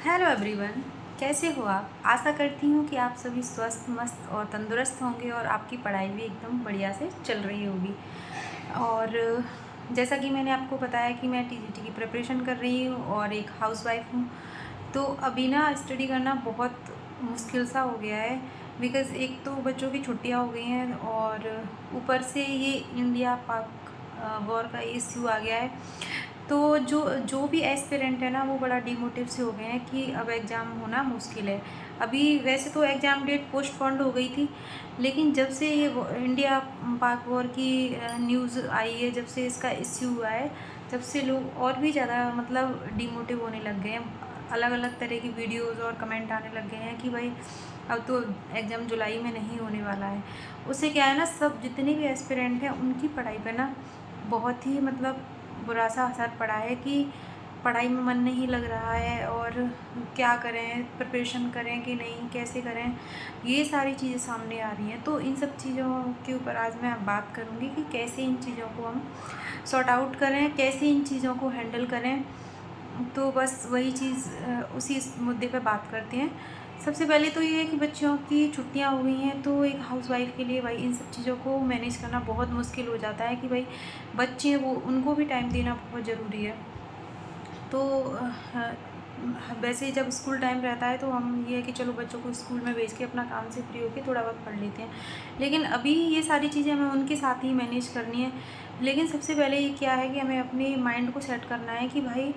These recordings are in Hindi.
Hello everyone. कैसे हो आप? आशा करती हूँ कि आप सभी स्वस्थ मस्त और तंदुरुस्त होंगे और आपकी पढ़ाई भी एकदम बढ़िया से चल रही होगी। और जैसा कि मैंने आपको बताया कि मैं टीजीटी की प्रिपरेशन कर रही हूँ और एक हाउसवाइफ हूँ। तो अभी ना स्टडी करना बहुत मुश्किल सा हो गया है, बिकॉज़ एक तो बच्चों की छुट्टियाँ हो गई हैं और ऊपर से ये इंडिया पाक वॉर का इश्यू आ गया है। तो जो जो भी एस्पिरेंट है ना, वो बड़ा डिमोटिव से हो गए हैं कि अब एग्ज़ाम होना मुश्किल है। अभी वैसे तो एग्ज़ाम डेट पोस्टपोन्ड हो गई थी, लेकिन जब से ये इंडिया पाक वॉर की न्यूज़ आई है, जब से इसका इश्यू हुआ है, तब से लोग और भी ज़्यादा मतलब डिमोटिव होने लग गए हैं। अलग अलग तरह की वीडियोज़ और कमेंट आने लग गए हैं कि भाई अब तो एग्ज़ाम जुलाई में नहीं होने वाला है। उससे क्या है ना, सब जितने भी एस्पिरेंट हैं उनकी पढ़ाई पे ना बहुत ही मतलब बुरा सा असर पड़ा है कि पढ़ाई में मन नहीं लग रहा है और क्या करें, प्रिपरेशन करें कि नहीं, कैसे करें, ये सारी चीज़ें सामने आ रही हैं। तो इन सब चीज़ों के ऊपर आज मैं बात करूँगी कि कैसे इन चीज़ों को हम सॉर्ट आउट करें, कैसे इन चीज़ों को हैंडल करें। तो बस वही चीज़ उसी मुद्दे पे बात करते हैं। सबसे पहले तो ये है कि बच्चों की छुट्टियां हो गई हैं, तो एक हाउसवाइफ़ के लिए भाई इन सब चीज़ों को मैनेज करना बहुत मुश्किल हो जाता है कि भाई बच्चे वो उनको भी टाइम देना बहुत ज़रूरी है। तो वैसे जब स्कूल टाइम रहता है तो हम ये है कि चलो बच्चों को स्कूल में भेज के अपना काम से फ्री होके थोड़ा बहुत पढ़ लेते हैं, लेकिन अभी ये सारी चीज़ें हमें उनके साथ ही मैनेज करनी है। लेकिन सबसे पहले ये क्या है कि हमें अपने माइंड को सेट करना है कि भाई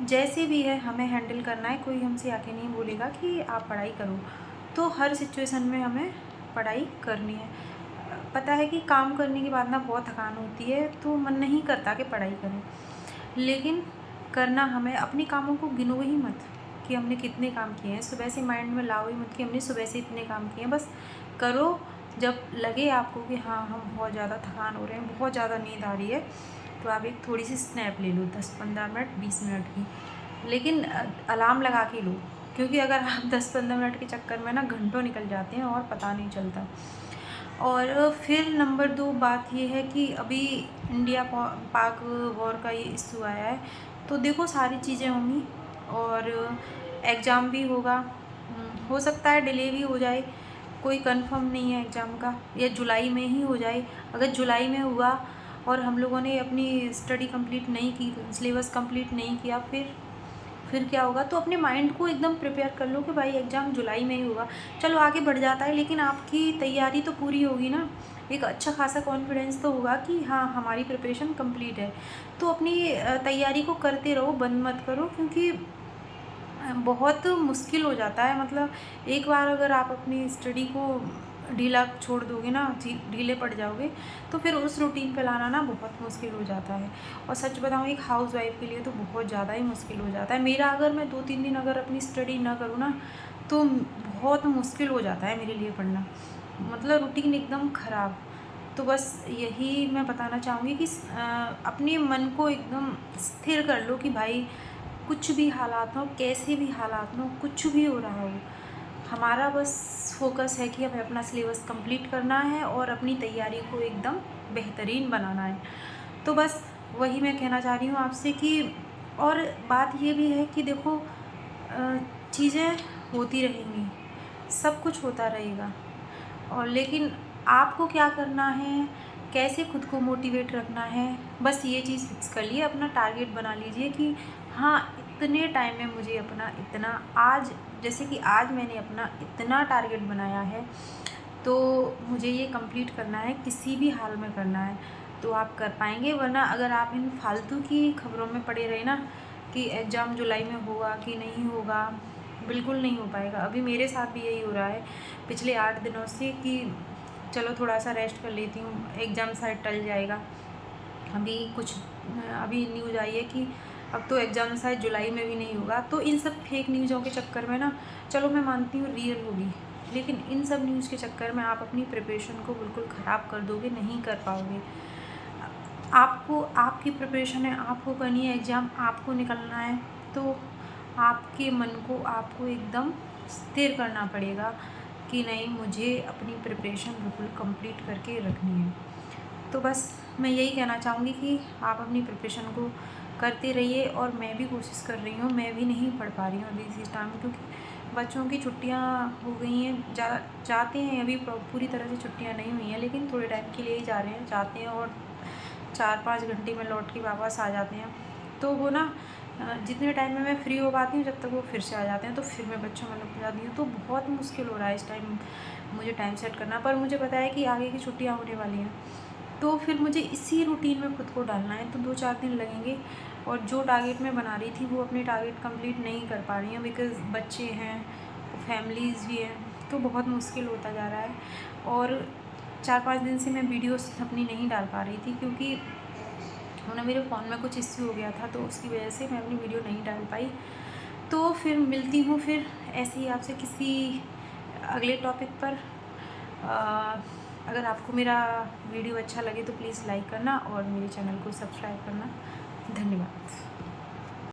जैसे भी है हमें हैंडल करना है। कोई हमसे आके नहीं बोलेगा कि आप पढ़ाई करो, तो हर सिचुएशन में हमें पढ़ाई करनी है। पता है कि काम करने के बाद ना बहुत थकान होती है, तो मन नहीं करता कि पढ़ाई करें, लेकिन करना हमें अपने कामों को गिनो ही मत कि हमने कितने काम किए हैं। सुबह से माइंड में लाओ ही मत कि हमने सुबह से इतने काम किए हैं। बस करो। जब लगे आपको कि हाँ हम बहुत ज़्यादा थकान हो रहे हैं, बहुत ज़्यादा नींद आ रही है, तो आप एक थोड़ी सी स्नैप ले लो, 10-15 मिनट 20 मिनट की, लेकिन अलार्म लगा के लो, क्योंकि अगर आप 10-15 मिनट के चक्कर में ना घंटों निकल जाते हैं और पता नहीं चलता। और फिर नंबर 2 बात ये है कि अभी इंडिया पाक वॉर का ये इश्यू आया है, तो देखो सारी चीज़ें होंगी और एग्ज़ाम भी होगा। हो सकता है डिले भी हो जाए, कोई कंफर्म नहीं है एग्ज़ाम का, या जुलाई में ही हो जाए। अगर जुलाई में हुआ और हम लोगों ने अपनी स्टडी कंप्लीट नहीं की, सिलेबस कंप्लीट नहीं किया, फिर क्या होगा? तो अपने माइंड को एकदम प्रिपेयर कर लो कि भाई एग्ज़ाम जुलाई में ही होगा। चलो आगे बढ़ जाता है, लेकिन आपकी तैयारी तो पूरी होगी ना। एक अच्छा खासा कॉन्फिडेंस तो होगा कि हाँ हमारी प्रिपरेशन कंप्लीट है। तो अपनी तैयारी को करते रहो, बंद मत करो, क्योंकि बहुत मुश्किल हो जाता है। मतलब एक बार अगर आप अपनी स्टडी को ढीला छोड़ दोगे ना, ढीले पड़ जाओगे, तो फिर उस रूटीन पे लाना ना बहुत मुश्किल हो जाता है। और सच बताऊँ, एक हाउसवाइफ़ के लिए तो बहुत ज़्यादा ही मुश्किल हो जाता है। मेरा अगर मैं 2-3 दिन अगर अपनी स्टडी ना करूँ ना, तो बहुत मुश्किल हो जाता है मेरे लिए पढ़ना, मतलब रूटीन एकदम ख़राब। तो बस यही मैं बताना चाहूँगी कि अपने मन को एकदम स्थिर कर लो कि भाई कुछ भी हालात हो, कैसे भी हालात हो, कुछ भी हो रहा हो, हमारा बस फोकस है कि हमें अपना सिलेबस कंप्लीट करना है और अपनी तैयारी को एकदम बेहतरीन बनाना है। तो बस वही मैं कहना चाह रही हूँ आपसे कि और बात ये भी है कि देखो चीज़ें होती रहेंगी, सब कुछ होता रहेगा, और लेकिन आपको क्या करना है, कैसे खुद को मोटिवेट रखना है, बस ये चीज़ फिक्स कर लिए। अपना टारगेट बना लीजिए कि हाँ इतने टाइम में मुझे अपना इतना, आज जैसे कि आज मैंने अपना इतना टारगेट बनाया है, तो मुझे ये कंप्लीट करना है, किसी भी हाल में करना है, तो आप कर पाएंगे। वरना अगर आप इन फालतू की खबरों में पड़े रहे ना कि एग्ज़ाम जुलाई में होगा कि नहीं होगा, बिल्कुल नहीं हो पाएगा। अभी मेरे साथ भी यही हो रहा है पिछले 8 दिनों से कि चलो थोड़ा सा रेस्ट कर लेती हूँ, एग्ज़ाम शायद टल जाएगा। अभी न्यूज़ आई है कि अब तो एग्ज़ाम शायद जुलाई में भी नहीं होगा। तो इन सब फेक न्यूज़ों के चक्कर में ना, चलो मैं मानती हूँ रियल होगी, लेकिन इन सब न्यूज़ के चक्कर में आप अपनी प्रिपरेशन को बिल्कुल ख़राब कर दोगे, नहीं कर पाओगे। आपको आपकी प्रिपरेशन है, आपको करनी है, एग्ज़ाम आपको निकलना है, तो आपके मन को आपको एकदम स्थिर करना पड़ेगा कि नहीं, मुझे अपनी प्रिपरेशन बिल्कुल कंप्लीट करके रखनी है। तो बस मैं यही कहना चाहूँगी कि आप अपनी प्रिपरेशन को करते रहिए। और मैं भी कोशिश कर रही हूँ, मैं भी नहीं पढ़ पा रही हूँ अभी इस टाइम, क्योंकि बच्चों की छुट्टियाँ हो गई हैं। जाते हैं, अभी पूरी तरह से छुट्टियाँ नहीं हुई हैं, लेकिन थोड़े टाइम के लिए ही जा रहे हैं, जाते हैं और 4-5 घंटे में लौट के वापस आ जाते हैं। तो वो ना जितने टाइम में मैं फ्री हो पाती हूँ, जब तक वो फिर से आ जाते हैं, तो फिर मैं बच्चों में लग जाती हूँ। तो बहुत मुश्किल हो रहा है इस टाइम मुझे टाइम सेट करना, पर मुझे पता है कि आगे की छुट्टियाँ होने वाली हैं, तो फिर मुझे इसी रूटीन में खुद को डालना है। तो 2-4 दिन लगेंगे, और जो टारगेट मैं बना रही थी वो अपने टारगेट कंप्लीट नहीं कर पा रही हूँ, बिकॉज़ बच्चे हैं, फैमिलीज़ भी हैं, तो बहुत मुश्किल होता जा रहा है। और 4-5 दिन से मैं वीडियोस अपनी नहीं डाल पा रही थी, क्योंकि ना मेरे फ़ोन में कुछ इश्यू हो गया था, तो उसकी वजह से मैं अपनी वीडियो नहीं डाल पाई। तो फिर मिलती हूँ फिर ऐसे ही आपसे किसी अगले टॉपिक पर। अ, अगर आपको मेरा वीडियो अच्छा लगे तो प्लीज़ लाइक करना और मेरे चैनल को सब्सक्राइब करना। धन्यवाद।